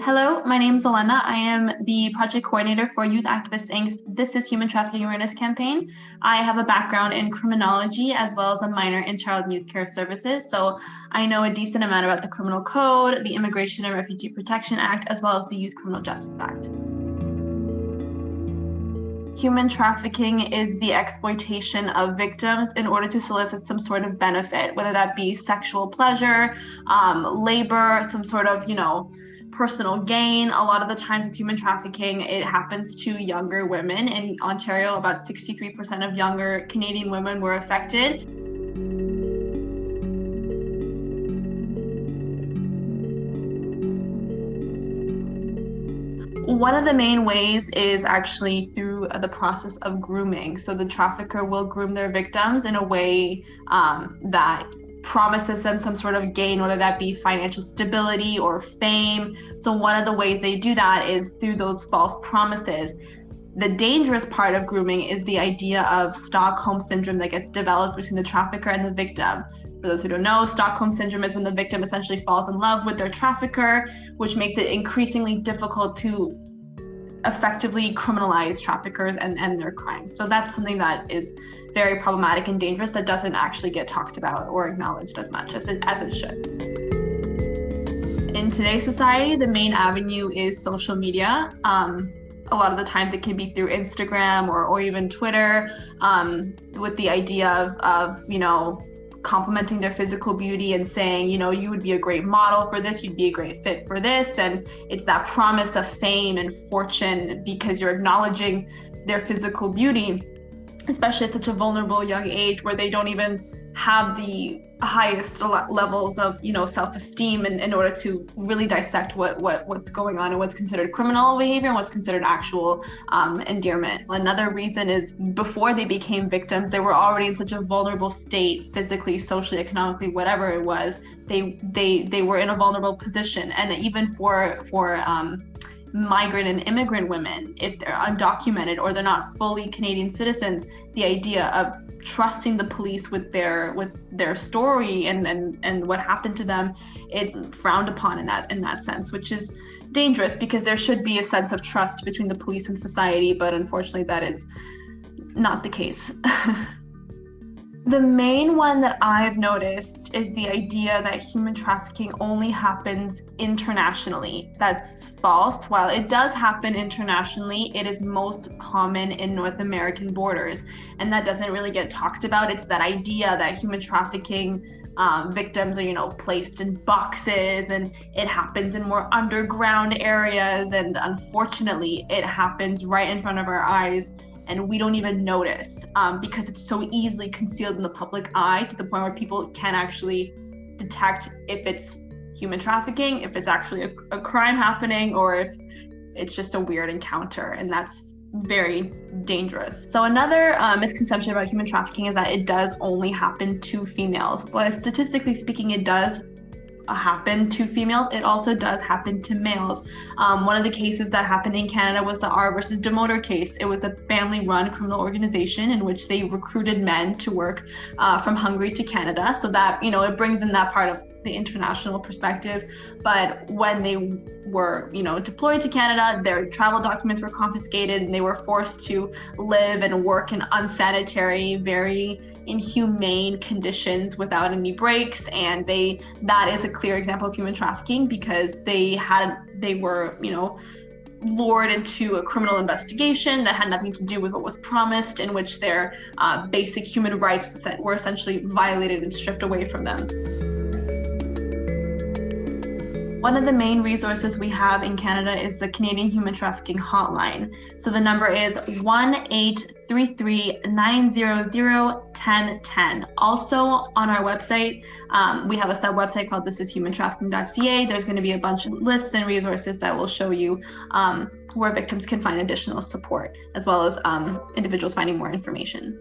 Hello, my name is Olena. I am the project coordinator for Youth Activists Inc.'s This is Human Trafficking Awareness campaign. I have a background in criminology as well as a minor in child and youth care services. So I know a decent amount about the criminal code, the Immigration and Refugee Protection Act, as well as the Youth Criminal Justice Act. Human trafficking is the exploitation of victims in order to solicit some sort of benefit, whether that be sexual pleasure, labor, some sort of, personal gain. A lot of the times with human trafficking, it happens to younger women. In Ontario, about 63% of younger Canadian women were affected. One of the main ways is actually through the process of grooming. So the trafficker will groom their victims in a way that promises them some sort of gain, whether that be financial stability or fame. So one of the ways they do that is through those false promises. The dangerous part of grooming is the idea of Stockholm syndrome that gets developed between the trafficker and the victim. For those who don't know, Stockholm syndrome is when the victim essentially falls in love with their trafficker, which makes it increasingly difficult to effectively criminalize traffickers and their crimes. So that's something that is very problematic and dangerous that doesn't actually get talked about or acknowledged as much as it should. In today's society, the main avenue is social media. A lot of the times it can be through Instagram or even Twitter, with the idea of complimenting their physical beauty and saying, you would be a great model for this, you'd be a great fit for this. And it's that promise of fame and fortune because you're acknowledging their physical beauty, especially at such a vulnerable young age where they don't even have the highest levels of self-esteem in order to really dissect what's going on and what's considered criminal behavior and what's considered actual endearment. Another reason is before they became victims, they were already in such a vulnerable state, physically, socially, economically, whatever it was. They were in a vulnerable position, and even for migrant and immigrant women, if they're undocumented or they're not fully Canadian citizens, the idea of trusting the police with their story and what happened to them, it's frowned upon in that sense, which is dangerous because there should be a sense of trust between the police and society, but unfortunately that is not the case. The main one that I've noticed is the idea that human trafficking only happens internationally. That's false. While it does happen internationally, it is most common in North American borders, and that doesn't really get talked about. It's that idea that human trafficking victims are, placed in boxes, and it happens in more underground areas, and unfortunately, it happens right in front of our eyes. And we don't even notice because it's so easily concealed in the public eye to the point where people can't actually detect if it's human trafficking, if it's actually a crime happening, or if it's just a weird encounter. And that's very dangerous. So another misconception about human trafficking is that it does only happen to females. But statistically speaking, it does happen to females. It also does happen to males. One of the cases that happened in Canada was the R versus Demoter case. It was a family-run criminal organization in which they recruited men to work from Hungary to Canada. So that, it brings in that part of the international perspective. But when they were, deployed to Canada, their travel documents were confiscated and they were forced to live and work in unsanitary, very inhumane conditions without any breaks, and that is a clear example of human trafficking because they were lured into a criminal investigation that had nothing to do with what was promised, in which their basic human rights were essentially violated and stripped away from them. One of the main resources we have in Canada is the Canadian Human Trafficking Hotline. So the number is 1-833-900-1010. Also on our website, we have a sub-website called thisishumantrafficking.ca. There's going to be a bunch of lists and resources that will show you where victims can find additional support, as well as individuals finding more information.